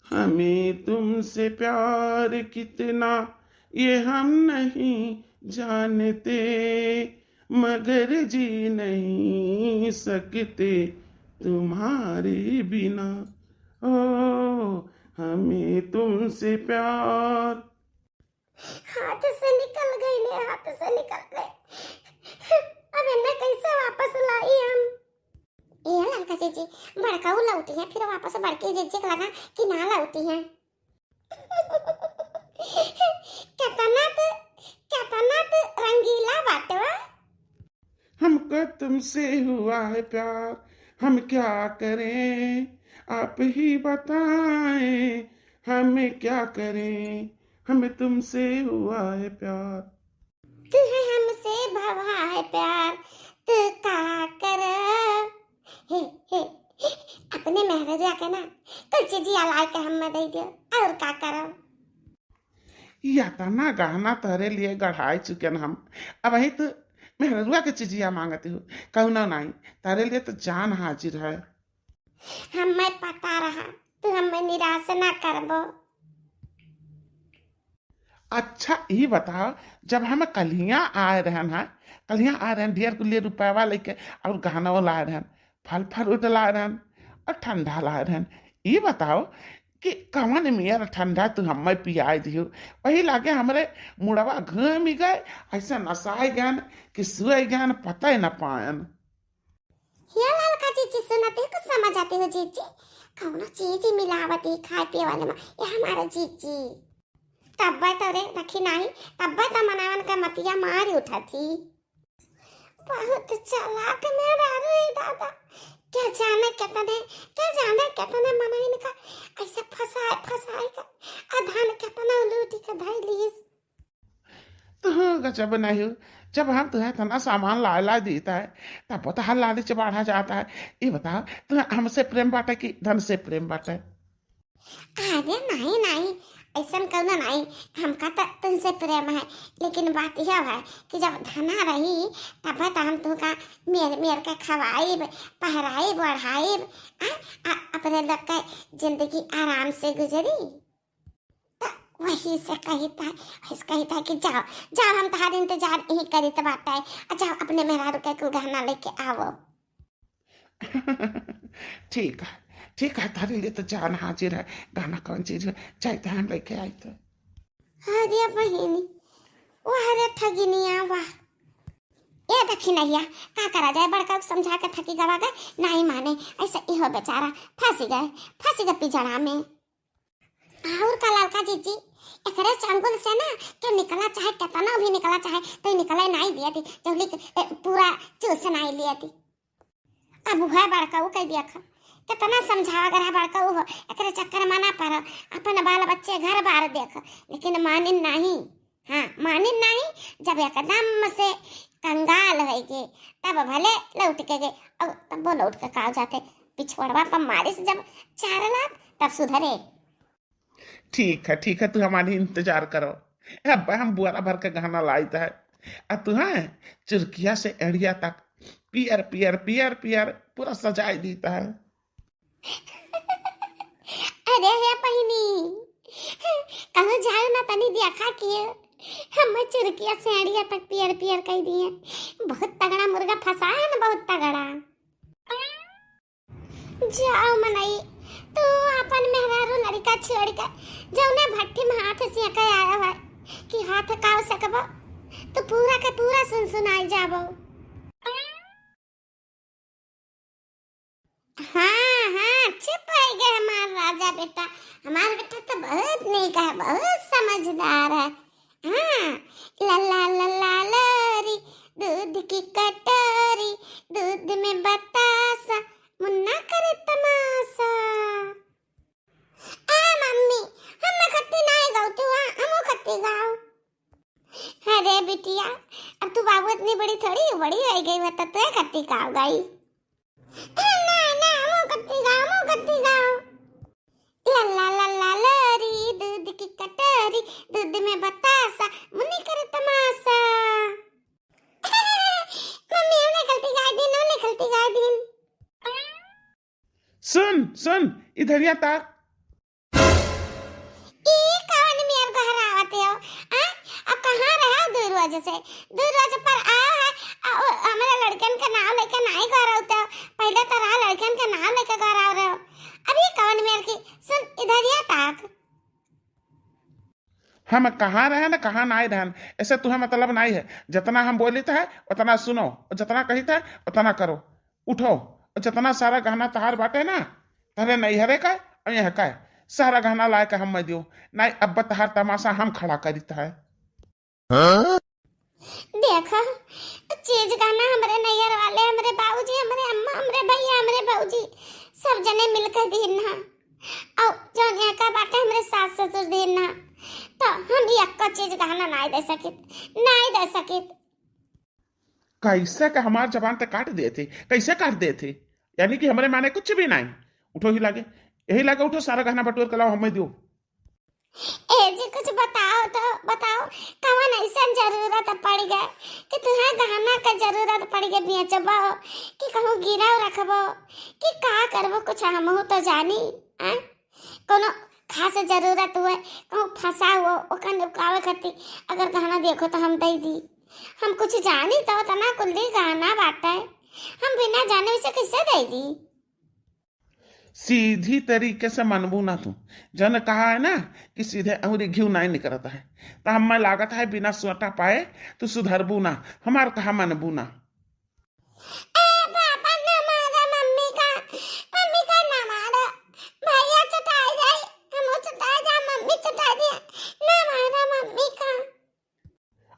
हमें तुमसे प्यार कितना ये हम नहीं जानते, मगर जी नहीं सकते तुम्हारे बिना। ओ हमें तुमसे प्यार। हाथ से निकल गई ले, हाथ से निकल गए। अब इन्हें कैसे वापस लाई हम? ये लड़का जीजी भड़काऊ लौटी है, फिर वापस भड़के जीजी को लगा कि ना लौटी है। कितना तो रंगीला बाटवा। हमको तुमसे हुआ है प्यार, हम क्या करें आप ही बताएं, हमें क्या करें, हमें तुमसे हुआ है प्यार। तुहे हमसे भवा है प्यार, तू का कर। हे हे अपने मेहर जाके ना कुछ जी अलाय के हम दे दियो और का करो। या था ना गहना तेरे लिए गढ़ाई चुके न हम, अब वही तो मेहरुआ के चिजिया मांगती हूँ, कहू ना नहीं, तेरे लिए तो जान हाजिर है। हमें पता रहा तू हमें निराश ना करबो। अच्छा ये बताओ, जब हम कलियां आए रहन है, कलियां आए रहन ढेर के लिए रुपया लेके और गहना लाए रहन, फल फ्रूट लाए रहन और ठंडा लाए रहन, ये बताओ कि कवन मियर ठंडा तू हमें पियाई दियो, वही लागे हमरे मुड़वा घूम गए, ऐसा नसाए गन कि सुए गन पता ही न पायन। ये लड़का जीजी सुनते कुछ समझ आते हो जीजी? कौन चीज मिलावटी खाए पिए वाले में ये हमारा जीजी। तब्बा तो रे रखी नहीं, तब्बा तो मनावन का मतिया मारी उठा थी। बहुत चालाक मेरा रे दादा। क्या जाने कितने मनाइन का ऐसे फसाए का अधान कितना लूटी का धाई लीस। तो हाँ गजब नहीं हो, जब हम तुम्हें तना सामान ला ला देता है तब तो हर लालच बढ़ा जाता है। ये बताओ तुम्हें हमसे प्रेम बाटे कि धन से प्रेम बाटे? अरे नहीं नहीं, ऐसा कौन नहीं, हमका तो तुमसे प्रेम है। लेकिन बात यह है कि जब धना रही तब तो हम तुमका मेर मेर के खवाइब पहराइब बढ़ाइब, अपने लोग का जिंदगी आराम से गुजरी। तो वही से कहता है कि जाओ जाओ हम तुम्हारे इंतजार यही करी तो बात है, जाओ अपने मेहरारू के को गहना लेके आओ। ठीक है, ठीक है, तारे लिए तो जान हाजिर है, गाना कौन चीज है, चाहे ध्यान लेके आई तो। अरे बहिनी, वाह रे ठगिनिया वाह। ये देखी नैया का करा जाए, बड़का समझा के थकी गवा गए, नहीं माने, ऐसा इहो बेचारा फंसी गए पिजड़ा में। और का लड़का जीजी एकरे चंगुल से ना तो निकला चाहे कितना भी निकला चाहे तो निकला नहीं दिया थी, जल्दी पूरा चूस नहीं लिया थी। अब है बड़का वो कह दिया था कितना समझावा अगर है बड़का वो एकरे चक्कर मना पर अपन बाल बच्चे घर बार देख, लेकिन मानिन नहीं। हाँ मानिन नहीं, जब एकदम से कंगाल हो गए तब भले लौट के गए, और तब वो लौट के कहा जाते पिछड़वा पर मारे से जब 4 लाख तब सुधरे। ठीक है, तू हमारी इंतजार करो, अब हम बुआरा भर के गहना लाइता है, अब तू है चुरकिया से एड़िया तक पियर पियर पियर पियर पूरा सजाई देता है। अरे हे बहिनी, कहो जाओ ना तनी देखा किए, हम चुरकिया से एड़िया तक पियर पियर कह दिए। बहुत तगड़ा मुर्गा फंसा है ना, बहुत तगड़ा। जाओ मनई, तू अपन मेहरारू लड़का छोड़ के जौने भट्टी में हाथ से कह आया है कि हाथ काव सकबो तो पूरा का पूरा सुनसुनाई जाबो। हाँ चुप हो गए हमारा राजा बेटा, हमारा बेटा तो बहुत नेक है, बहुत समझदार है। हाँ लल्ला लल्ला लोरी, दूध की कटोरी, दूध में बतासा, मुन्ना करे तमाशा। ए मम्मी, हम खट्टी नहीं गाओ तू, हम खट्टी गाओ। अरे बिटिया, अब तू बाबू इतनी बड़ी थोड़ी बड़ी हो गई, बता तू खट्टी गाओ गाई। ना ना मो कत्ती गाओ। लल्ला लल्ला लोरी, दूध की कटोरी, दूध में बतासा, मुन्नी करे तमाशा। मम्मी हमने गलती गा दी, हमने गलती गा दी। सुन सुन इधर या तक। रोज से 2 रोज पर आया है। हमारे लड़कन का नाम लेके नहीं घर होता, पहले तो रहा लड़कन का नाम लेके घर आ रहे हो। अब ये कौन मेरे की सुन इधर ही ताक। हम कहाँ रहन कहाँ नहीं रहन ऐसे तुम्हें मतलब नहीं है। जितना हम बोली है उतना सुनो और जितना कही था उतना करो। उठो और जितना सारा गहना तहार बाटे ना तहरे नहीं हरे का और यह का सारा गहना लाए का हम मैं दियो नहीं। अब तहार तमाशा हम खड़ा करीता है। देखो चीज गाना हमारे नैयर वाले, हमारे बाबूजी, हमारे अम्मा, हमारे भैया, हमारे बाबूजी सब जने मिलकर दीना और जो यहाँ का बाटे हमारे सास ससुर दीना, तो हम एक चीज गहना नहीं दे सकित, नहीं दे सकित। कैसे का हमार जबान ते काट दिए थे, कैसे काट दिए थे? यानी कि हमारे माने कुछ भी नहीं। उठो ही लागे, यही लागे उठो सारा गहना बटोर कर लाओ हमें दियो। ए जी कुछ बताओ तो बताओ, कवन ऐसा जरूरत पड़ गए कि तुम्हें गहना का जरूरत पड़ गए बेचबो कि कहूँ गिराव रखबो कि का करबो, कुछ हम हो तो जानी आ? कोनो खास जरूरत हुए कहूँ फंसा हुआ ओकर निपकावे खातिर अगर गहना देखो तो हम दे दी। हम कुछ जानी तो तना कुल्ली गहना बाटा है, हम बिना जाने उसे कैसे दे दी? सीधी तरीके से मनबू ना तू जन कहा है ना कि सीधे अंगुरी घी नहीं निकलता है, तो हमें लागत है बिना सोटा पाए तो सुधरबू ना, हमार कहा मनबू ना। पापा ना मारा मम्मी का ना मारा, भैया चटाई जाए, हम चटाई जा, मम्मी चटाई दे, ना मारा मम्मी का।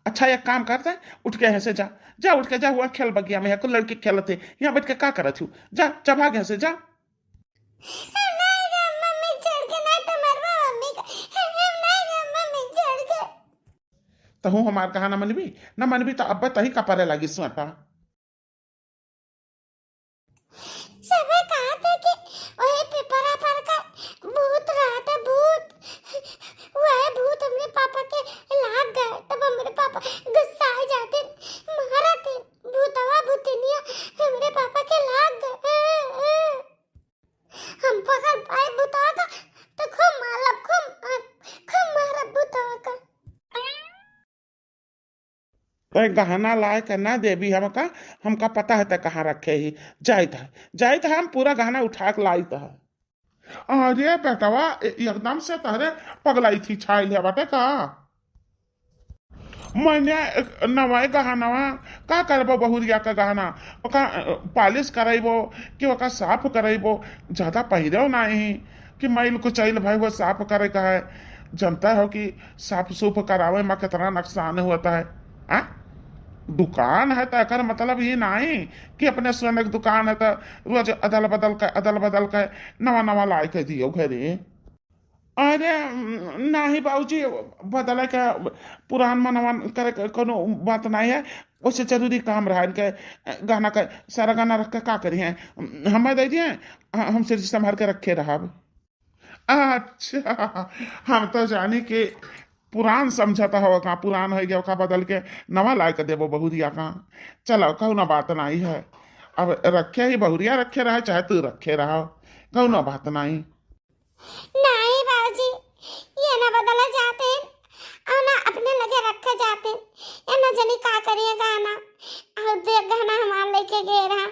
अच्छा एक काम करते उठ के यहाँ से जा, जा उठ के जा, हुआ खेल बगिया में को लड़के खेलते यहाँ बैठ के का करत हूँ, जा जा भाग यहाँ से जा। नहीं रे मम्मी छोड़ के, नहीं तो मरवा मम्मी का, नहीं रे मम्मी छोड़ के। तो हूँ हमार कहा ना मनबी तो अब तही का परे लगी सोटा। सब कहा था कि वही पेपरा पर का भूत रहा था, भूत वह भूत हमरे पापा के लाग गए, तब हमरे पापा गुस्सा आ जाते, मारते भूतवा भूतनिया हमरे पापा के लाग गए। हम पकड़ पाए भूतवा का तो खूब मारब, खूब मारब भूतवा का। तो गहना लाए के ना देवी हमका पता है कहाँ रखे ही जाई था हम पूरा गहना उठा के लाई था। अरे बेटवा एकदम से तहरे पगलाई थी छाई लिया बाटे का। मैंने नवाए गहनवा का करबो, बहुरिया का गहना ओका पालिश कराइबो कि ओका साफ कराइबो, ज्यादा पहिरे नहीं कि मैल कुचैल भाई वो साफ करे का है। जनता हो कि साफ सूफ करावे में कितना नुकसान होता है। आ? दुकान है तो एकर मतलब ये नहीं कि अपने स्वयं की दुकान है तो रोज अदल बदल के नवा नवा ला के दियो घरे। अरे नहीं बाबूजी बदले के पुरान मनवा करे कोनो बात नहीं है, उससे जरूरी काम रहा इनके गाना का सारा गाना रख के का करी है हमें दे दिए, हम सिर संभाल के रखे रहा। अच्छा हम तो जानी कि पुरान समझता हो का पुरान हो गया का बदल के नवा ला के देवो बहुरिया का। चलो कहू ना बात नहीं है, अब रखे ही बहुरिया रखे रहा चाहे तू रखे रहा, कहू ना बात नहीं। नहीं बाबूजी ये ना बदला जाते हैं और ना अपने लगे रखे जाते हैं, ये ना जनी का करिए गाना और देख गाना हमारे लेके गए रहा,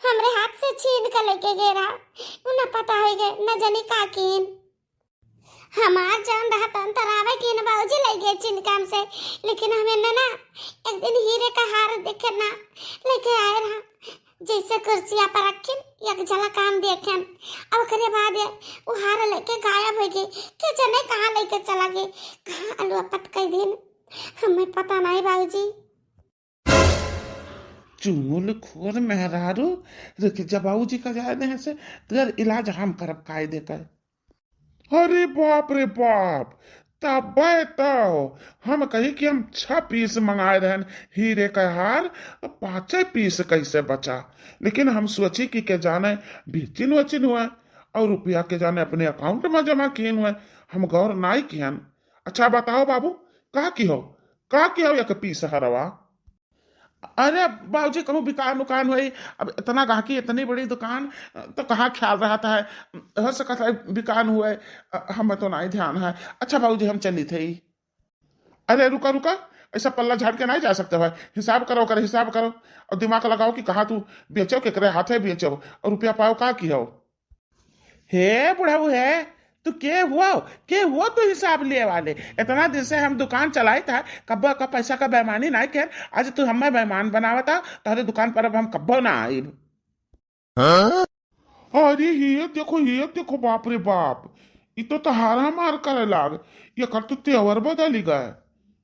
हमरे हाथ से छीन के लेके गए रहा, उन्हें पता हो गए न जनी का कीन हमार जान रहा तंतरावे की न बाबूजी ले गए चिनकाम से, लेकिन हमें ना एक दिन हीरे का हार देखे ना लेके आए रहा, जैसे कुर्सिया पर रखिन एक झलक काम देखन अब करे बाद वो हार लेके गायब हो गई, के जने कहाँ लेके चला गए, कहाँ अलवा पत कई दिन हमें पता नहीं बाबूजी। चुमुल खोर मेहरारू रुक जा, बाबूजी का जाए से तेर इलाज हम करब कायदे का। अरे बाप रे बाप, तब तो हम कही कि हम 6 पीस मंगाए रहे हीरे का हार, 5 पीस कैसे बचा, लेकिन हम सोची कि के जाने बेचिन वचिन हुआ और रुपया के जाने अपने अकाउंट में जमा किए हुए, हम गौर नहीं कियन। अच्छा बताओ बाबू का की हो एक पीस हरवा। अरे बाबूजी कहूँ दुकान दुकान हुई, अब इतना गाहकी इतनी बड़ी दुकान तो कहाँ ख्याल रहता है, हो सकता है दुकान हुए हमें तो नहीं ध्यान है। अच्छा बाबूजी हम चली थे। अरे रुका रुका, ऐसा पल्ला झाड़ के नहीं जा सकते भाई। हिसाब करो, कर हिसाब करो और दिमाग लगाओ कि कहाँ तू बेचो, केकरे हाथे बेचो और रुपया पाओ का की हो। हे बुढ़ाऊ है, तू के हुआ तू हिसाब लिए वाले। इतना दिन से हम दुकान चलाई था, कब्बो का पैसा का बेईमानी नहीं कर। आज तू हमें बेईमान बनावता, तारे दुकान पर अब हम कब्बो ना आई। अरे ये देखो बाप रे बाप, ये तो तहारा मार करे लाग। ये कर तो तेवर बदली गए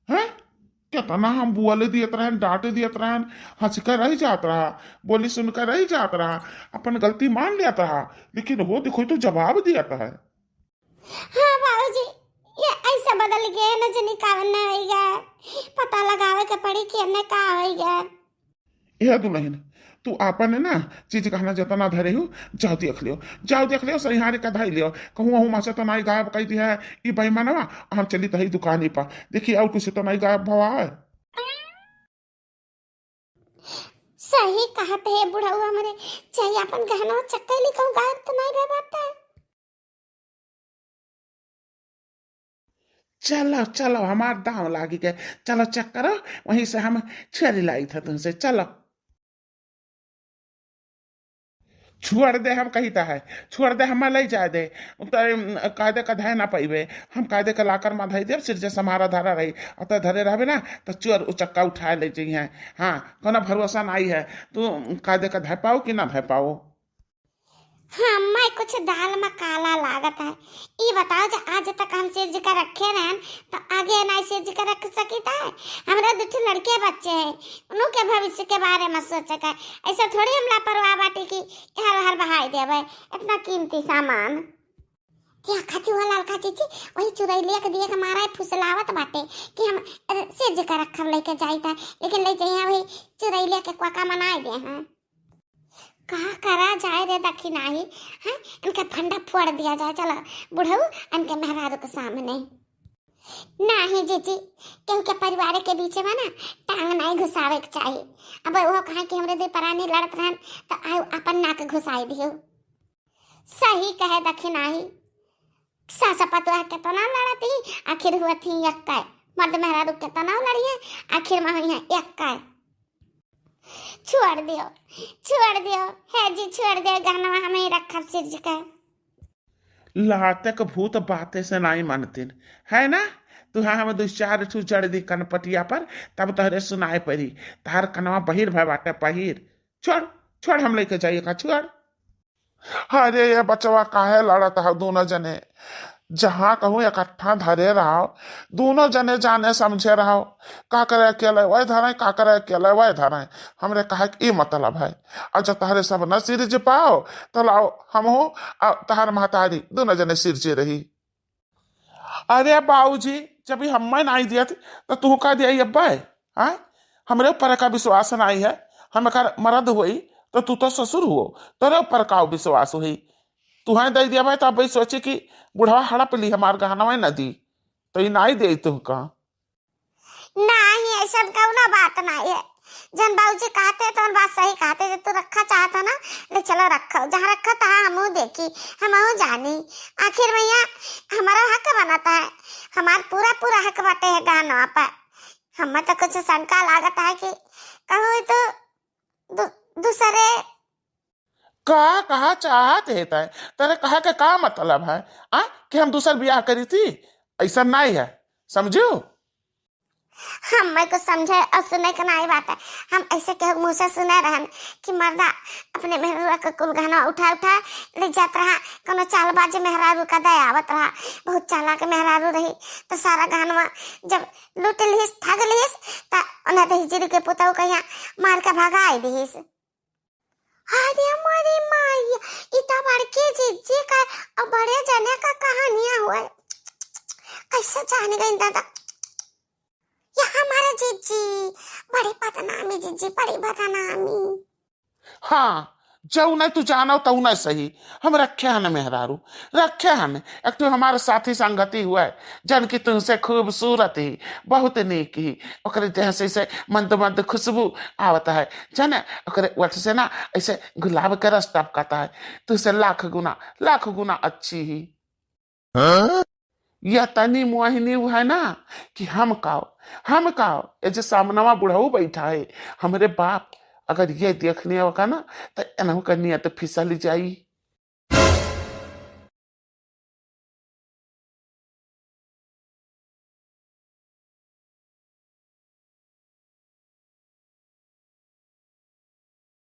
हैं। कितना हम बुआले दियत रहन, डांट दियत रहन, हंस कर रही जात रहा, बोली सुनकर रही जात रहा, अपन गलती मान लिया रहा, लेकिन वो देखो तो जवाब दिया है। हाँ बाबूजी, ये ऐसा बदल गया न जनी कावन न होई गया। पता लगावे के पड़ी कि अन्य का होई गया। यह दुल्हन, तू आपन है ना चीज कहना जतना धरे हो, जाओ देख लियो सहिहारे का धाई लियो। कहूँ हूँ मासे तो नहीं गायब कही दिया है ये बेईमानवा। हम चली तही दुकान पर देखिए और कुछ तो नहीं गायब भवा है। सही कहते है बुढ़ाऊ हमारे, चाहिए अपन गहना चक्कर लिखो गायब तो नहीं रह पाता है। चलो चलो हमार दाम लागी गए, चलो चेक करो, वहीं से हम छेरी लाई था तुमसे। चलो छोड़ दे, हम कही है छोड़ दे, हम ले जाए दे। तो कायदे का धाय ना पाइबे, हम कायदे का लाकर में धाई देव, सिर जैसे हमारा धरा रही अतः धरे रहे ना तो चोर उचक्का उठाए ले जाइए। हाँ कोना भरोसा नहीं है, तू कायदे का धाय पाओ कि ना धाय पाओ। हाँ मैं कुछ दाल में काला लागत है। ये बताओ जो आज तक हम सिर जी का रखे रहन तो आगे नहीं सिर जी का रख सकीता है। हमारा दो लड़के बच्चे हैं, उनके भविष्य के बारे में सोचे का। ऐसा थोड़ी हम लापरवाह बाटी की हर हर बहाई देवे इतना कीमती सामान। क्या खाती हुआ लाल खाची थी, वही चुराई लेके दिए के मारा फुसलावत बाटे कि हम सिर जी का रखम लेके जाई था, लेकिन ले जाइए वही चुराई लेके क्वाका मनाए दे हैं। कहा करा जाए रे दक्षिणाही है, इनका फंडा फोड़ दिया जाए। चलो बुढ़ऊ इनके मेहरारू के सामने नहीं जीजी, क्योंकि परिवार के बीच में ना टांग नहीं घुसावे के चाहिए। अब वो कहा कि हमरे दे परानी लड़त रहन तो आयु अपन नाक घुसाई दियो। सही कहे दक्षिणाही, सासा पतुआ के तो ना लड़ती, आखिर हुआ थी यक्का मर्द मेहरारू के तो ना लड़िए, आखिर में हुई है यक्का। छोड़ दियो है जी, छोड़ दियो, गाना हमें ही रखा सिर जी का। लातक भूत बातें से नहीं मानते है ना। तू हाँ हम दो चार ठू चढ़ दी कनपटिया पर, तब तहरे सुनाए पड़ी तार कनवा बहिर भय बाटे पहिर। छोड़ छोड़, हम लेके जाइए का छोड़। अरे ये बचवा काहे लड़त है दोनों जने, जहां कहूँ इकट्ठा धरे रहो, दोनों जने जाने समझे रहो। का करे अकेले वह धरे, का करे अकेले वह धरे। हमरे कहा कि मतलब है अच्छा तहरे सब न सिर जे पाओ तो लाओ हम हो तहर महतारी दोनों जने सिर जे रही। अरे बाबूजी जब हमें नहीं दिया तो तू का दिया अब्बा है। हमरे ऊपर का विश्वास नहीं है, हम मर्द हुई तो तू तो ससुर हुओ, तेरे ऊपर का विश्वास हुई। तुहें दे दिया भाई तो अब सोचे कि बुढ़वा हड़प ली हमार गहना में न दी तो ये नहीं दे तुमका। नहीं ऐसा कौन बात नहीं है, जन बाबूजी कहते तो बात सही कहते। जब तू रखा चाहता ना ले चलो रखो, जहाँ रखा तहाँ हम देखी हम जानी। आखिर भैया हमारा हक बनाता है, हमारा पूरा पूरा हक बाटे है गहना पर। हमें तो कुछ शंका लागत है कि कहूँ तो दूसरे का कहा चाहत है तेरे कहा के का मतलब है कि हम दूसर ब्याह करी थी, ऐसा नहीं है समझो। हम मैं को समझे और सुने का नहीं बात है। हम ऐसे के मुंह से सुने रहन कि मर्दा अपने मेहरुआ का कुल गहना उठा ले जात रहा, कोनो चालबाजी मेहरारू का दयावत रहा, बहुत चालाक मेहरारू रही तो सारा गहना जब लूट लिहिस ठग लिहिस ता उन्हें दहिजरी के पुतौ कहिया मार के भगाई दिहिस। अरे हमारी माई इतना बड़के जीजी का और बड़े जने का कहानियां हुआ, कैसे जाने गई दादा। यह हमारे जीजी बड़ी बदनामी, जीजी बड़ी बदनामी। हाँ जऊ नहीं तू जानो तऊ नहीं सही, हम रखे हन मेहरारू रखे हन। एक तो हमारे साथी संगति हुआ है जन की तुमसे खूबसूरत ही बहुत नेक ही, ओकरे देह से मंद मंद खुशबू आवता है जन, ओकरे वट से ना ऐसे गुलाब का रस टपकता है, तुझसे लाख गुना अच्छी ही। या तनी मोहिनी है ना कि हम काओ ये जो सामनावा बुढ़ऊ बैठा है हमरे बाप, अगर ये देखने होगा ना तो एनहु का नियत फिसल जाई।